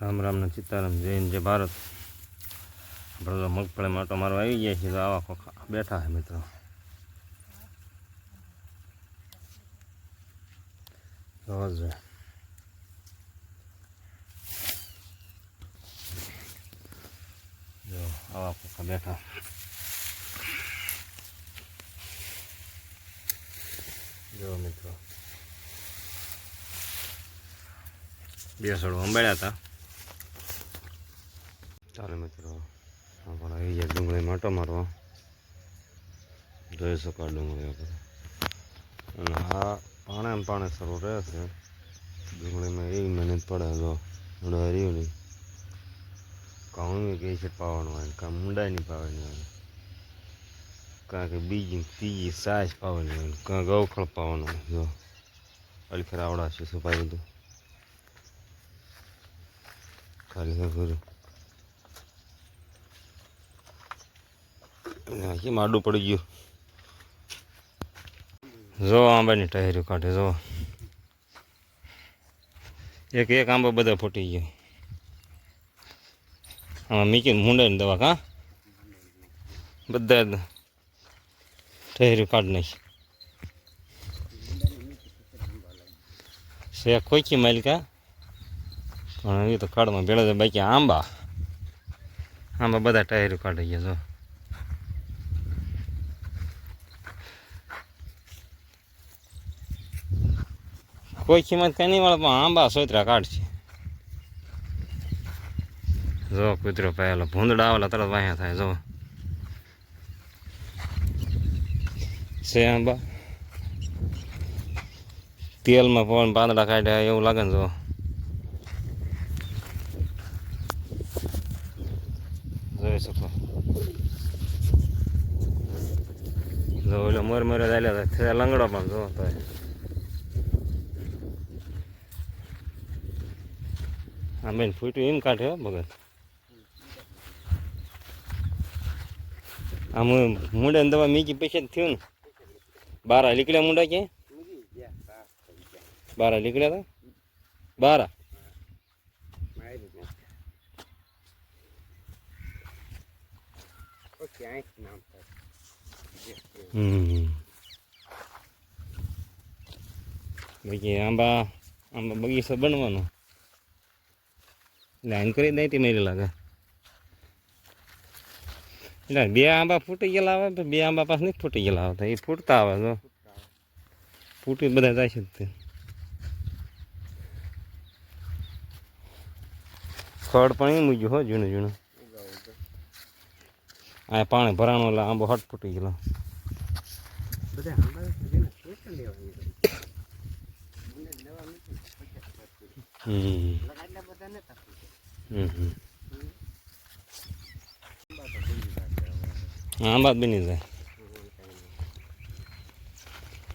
રામ રામ ને સીતારામ, જય હિન્દ જય ભારત. આપણે તો મગફળી માટો મારવા આવી ગયા છીએ, તો આવા ખોખા બેઠા છે મિત્રો. રોજ જો આવા ખોખા બેઠા. જો મિત્રો બે સડો અંબાડ્યા હતા. ચાલો મિત્રો આપણે આવી ગયા ડુંગળી માટો મારવા. જોઈ શકો ડુંગળી આપણે, અને આ પાણે શરૂ રહે છે. ડુંગળીમાં એવી મહેનત પડે. જો રહ્યું નહીં, ઘઉં કહે છે પાવાનું હોય, કાં મૂંડાની પાવાની હોય, કાં કે બીજી ત્રીજી સાઈઝ પાવાની હોય, કાં ગવખળ પાવાનું હોય. જો અલખેર આવડા છે સુપાઈ બધું ખાલી પૂરું. કેમ આડું પડી ગયું. જો આંબાની ટાયરી કાઢે. જો એક એક આંબો બધા ફૂટી ગયો. આમાં મીકીને મૂંડાની દવા કાં બધા ટાયરી કાઢી નાખી. શેક ખોખી માલિકા, પણ એ તો કાળમાં ભેળા બાકી આંબા બધા ટાયરી કાઢી ગયા. જો કોઈ કિંમત કંઈ નહીં મળે, પણ આંબા સોતરા કાઢશે. જો કૂતરો પહેલો ભૂંદડા આવેલા તરત વાયા થાય. જો છે આંબા તેલમાં પવન પાંદડા કાઢ્યા એવું લાગે ને. જો જોઈ શકો. જો ઓલો મોરે ચાલ્યા લંગડો પણ જો તો આ બેન ફૂટ્યું એમ કાઢે ભગત. આમ મૂંડા ને દવા મીકી પૈસા થયું ને. બારા નીકળ્યા મૂંડા ક્યાંય? બારા નીકળ્યા હતા. બારા બાકી આંબા બગીચો બનવાનો લાઈન કરી દઈ મેરી લાગે. એટલે બે આંબા ફૂટી ગયેલા આવે, બે આંબા પાસે નહીં ફૂટી ગયેલા આવતા, એ ફૂટતા આવે. તો ફૂટી બધા જાય છે. તે ખડ પણ એ મૂક્યું હો જૂનું જૂનું. આ પાણી ભરાણું એટલે આંબો હટ ફૂટી ગયેલો. આંબા બની જાય.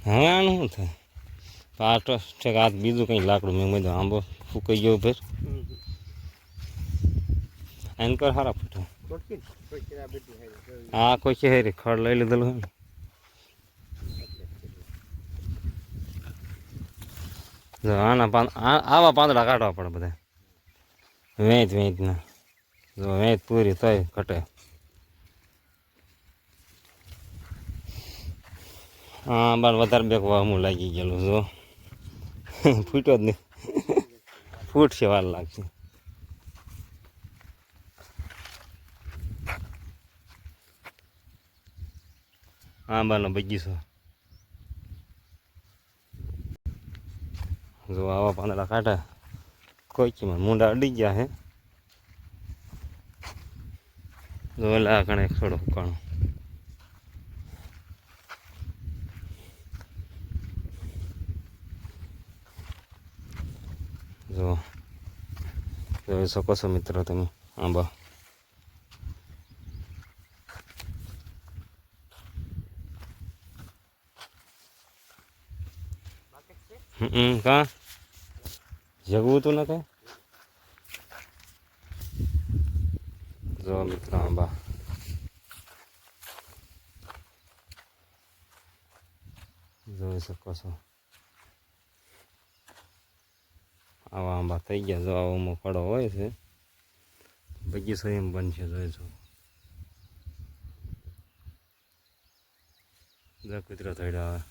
હવે આનું શું થાય? પાટો ઠેક હાથ બીજું કંઈ લાકડું મેં બધું આંબો ફૂકાઈ ગયો ફેર. આને કર સારા ફૂટે. હા કોઈ છે હેરી ખડ લઈ લીધેલું હોય ને. જો આવા પાંદડા કાઢવા પડે બધા વેચના. જો વેચ પૂરી થાય ઘટે. હા બાર વધારે બેક વામું લાગી ગયેલું. જો ફૂટ્યો જ નહીં, ફૂટશે વાર લાગશે. આંબાનો બગીચો. જો આવા પાંદડા કાઢા કોઈ કિંમત મૂંડા અડી ગયા હે. જો આ કણે થોડો હુકાણો. જો જોઈ શકો છો મિત્રો તમે આંબા. કાં જગવું તું ને કાંઈ. જો મિત્રો આંબા જોઈ શકો છો. આવા આંબા થઈ ગયા. જો આવો ફળો હોય છે, બગીચો એમ બનશે. જોઈશું જો કૂતરો થયો આવે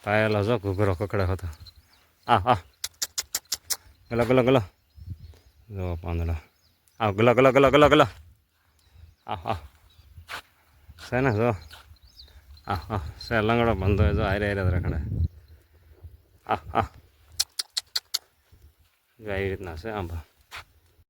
પાયેલા. જો ઘૂઘરો કકડા હતા. આ ગલા ગલા ગલા. જો પાંદડા આ ગલા ગલા ગલા ગલા ગલા. આ છે ને જો છે લંગડો બંધો જો હારે હારે રખડે. જો આવી રીતના છે આંબા.